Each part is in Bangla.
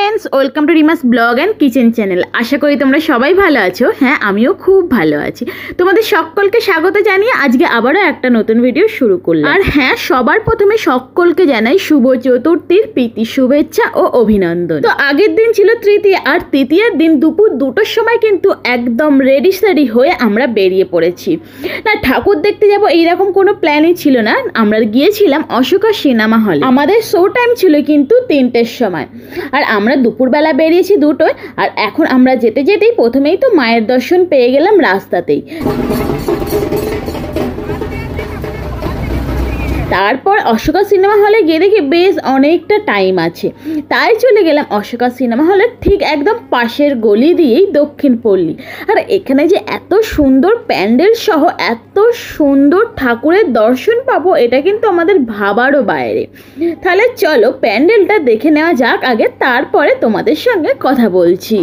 Friends welcome to Rima's blog and kitchen channel. আশা করি তোমরা সবাই ভালো আছো। হ্যাঁ, আমিও খুব ভালো আছি। তোমাদের সকলকে স্বাগত জানিয়ে আজকে আবারও একটা নতুন ভিডিও শুরু করলাম। আর হ্যাঁ, সবার প্রথমে সকলকে জানাই শুভ চতুর্থীর প্রীতি শুভেচ্ছা ও অভিনন্দন। তো আগের দিন ছিল তৃতীয়া, আর তৃতীয়ার দিন দুপুর 2টোর সময় কিন্তু একদম রেডি সেডি হয়ে আমরা বেরিয়ে পড়েছি। না, ঠাকুর দেখতে যাব এইরকম কোনো প্ল্যানই ছিল না। আমরা গিয়েছিলাম অশোকা সিনেমা হলে। আমাদের শো টাইম ছিল কিন্তু 3টের সময়, আর আমরা দুপুরবেলা বেরিয়েছি 2টোয়। আর এখন আমরা যেতে যেতেই প্রথমেই তো মায়ের দর্শন পেয়ে গেলাম রাস্তাতেই। তারপর অশোকা সিনেমা হলে গিয়ে দেখি বেশ অনেকটা টাইম আছে, তাই চলে গেলাম অশোকা সিনেমা হলের ঠিক একদম পাশের গলি দিয়েই দক্ষিণ পল্লী। আর এখানে যে এত সুন্দর প্যান্ডেল সহ এত সুন্দর ঠাকুরের দর্শন পাবো, এটা কিন্তু আমাদের ভাবারও বাইরে। তাহলে চলো প্যান্ডেলটা দেখে নেওয়া যাক আগে, তারপরে তোমাদের সঙ্গে কথা বলছি।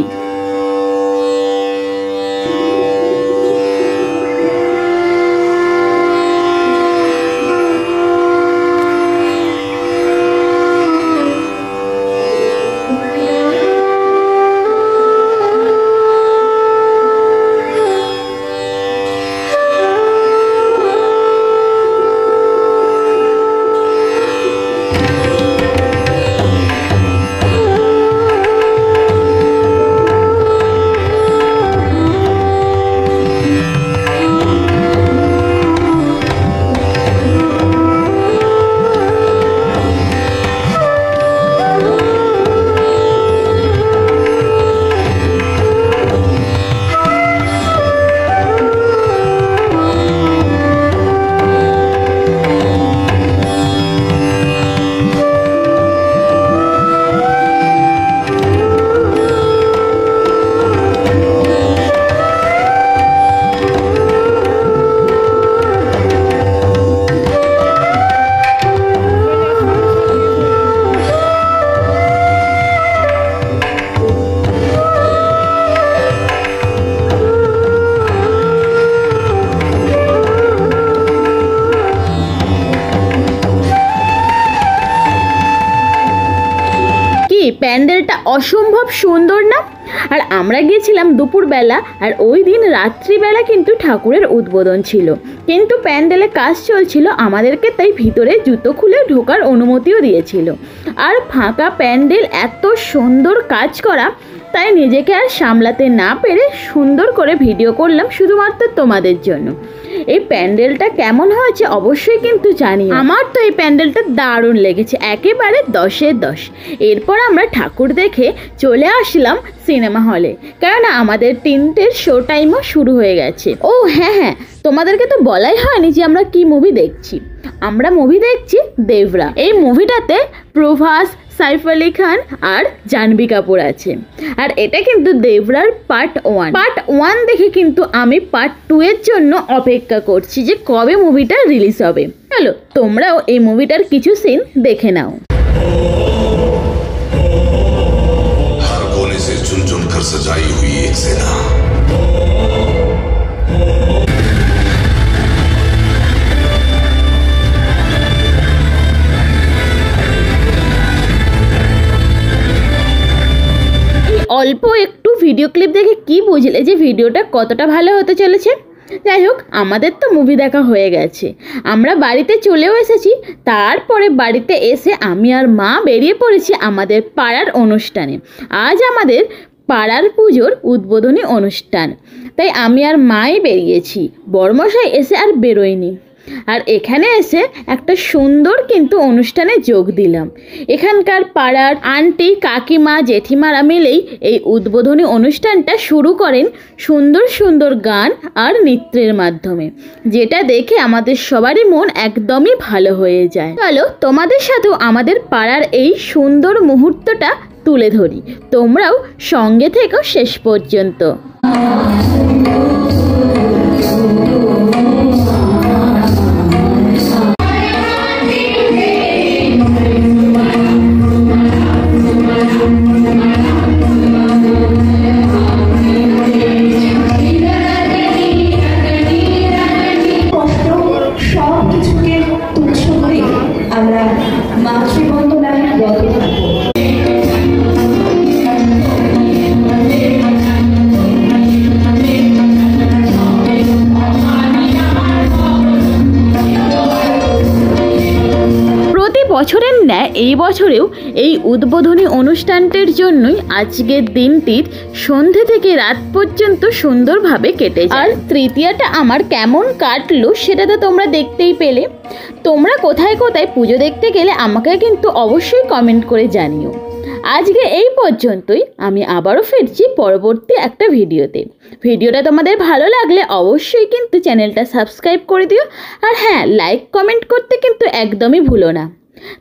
প্যান্ডেলটা অসম্ভব সুন্দর না? আর আমরা গিয়েছিলাম দুপুরবেলা, আর ওই দিন রাত্রিবেলা কিন্তু ঠাকুরের উদ্বোধন ছিল, কিন্তু প্যান্ডেলে কাজ চলছিল আমাদেরকে, তাই ভিতরে জুতো খুলে ঢোকার অনুমতিও দিয়েছিল। আর ফাঁকা প্যান্ডেল, এত সুন্দর কাজ করা, তাই নিজেকে আর সামলাতে না পেরে সুন্দর করে ভিডিও করলাম শুধুমাত্র তোমাদের জন্য। এই প্যান্ডেলটা কেমন হয়েছে অবশ্যই কিন্তু জানি। আমার তো এই প্যান্ডেলটা দারুণ লেগেছে, একেবারে 10-এ 10। এরপর আমরা ঠাকুর দেখে চলে আসলাম সিনেমা হলে, কারণ আমাদের 3টের শো টাইমও শুরু হয়ে গেছে। ও হ্যাঁ, তোমাদেরকে তো বলাই হয়নি যে আমরা কি মুভি দেখছি। আমরা মুভি দেখছি দেবরা। এই মুভিটাতে প্রভাস, সাইফ আলী খান আর জাহ্নবী কাপুর আছে। আর এটা কিন্তু দেবরার পার্ট 1 দেখে কিন্তু আমি পার্ট 2 এর জন্য অপেক্ষা করছি যে কবে মুভিটা রিলিজ হবে। চলো তোমরাও এই মুভিটার কিছু সিন দেখে নাও। हर कोने से चुन चुन कर सजाई हुई एक सेना, অল্প একটু ভিডিও ক্লিপ দেখে কি বুঝলে যে ভিডিওটা কতটা ভালো হতে চলেছে? যাই হোক, আমাদের তো মুভি দেখা হয়ে গেছে, আমরা বাড়িতে চলেও এসেছি। তারপরে বাড়িতে এসে আমি আর মা বেরিয়ে পড়েছি আমাদের পাড়ার অনুষ্ঠানে। আজ আমাদের পাড়ার পুজোর উদ্বোধনী অনুষ্ঠান, তাই আমি আর মাই বেরিয়েছি। বড়মশাই এসে আর বেরোয়নি। আর এখানে এসে একটা সুন্দর কিন্তু অনুষ্ঠানে যোগ দিলাম। এখানকার পাড়ার আন্টি, কাকিমা, জেঠিমারা মিলেই এই উদ্বোধনী অনুষ্ঠানটা শুরু করেন সুন্দর সুন্দর গান আর নৃত্যের মাধ্যমে, যেটা দেখে আমাদের সবারই মন একদমই ভালো হয়ে যায়। চলো তোমাদের সাথেও আমাদের পাড়ার এই সুন্দর মুহূর্তটা তুলে ধরি, তোমরাও সঙ্গে থেকো শেষ পর্যন্ত। আমরা মাতৃবন্দনায় রত থাকব। এই বছরেও এই উদ্বোধনী অনুষ্ঠানটির জন্যই আজকের দিনটির সন্ধে থেকে রাত পর্যন্ত সুন্দরভাবে কেটে যায়। আর তৃতীয়াটা আমার কেমন কাটলো সেটা তো তোমরা দেখতেই পেলে। তোমরা কোথায় কোথায় পুজো দেখতে গেলে আমাকে কিন্তু অবশ্যই কমেন্ট করে জানিও। আজকে এই পর্যন্তই, আমি আবারও ফিরছি পরবর্তী একটা ভিডিওতে। ভিডিওটা তোমাদের ভালো লাগলে অবশ্যই কিন্তু চ্যানেলটা সাবস্ক্রাইব করে দিও, আর হ্যাঁ, লাইক কমেন্ট করতে কিন্তু একদমই ভুলো না।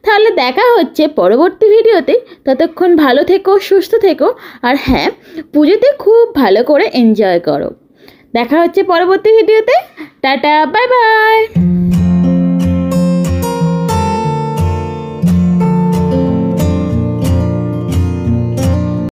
তাহলে দেখা হচ্ছে পরবর্তী ভিডিওতে। ততক্ষণ ভালো থেকো, সুস্থ থেকো, আর হ্যাঁ, পুজোতে খুব ভালো করে এনজয় করো। দেখা হচ্ছে পরবর্তী ভিডিওতে। Tata, bye bye.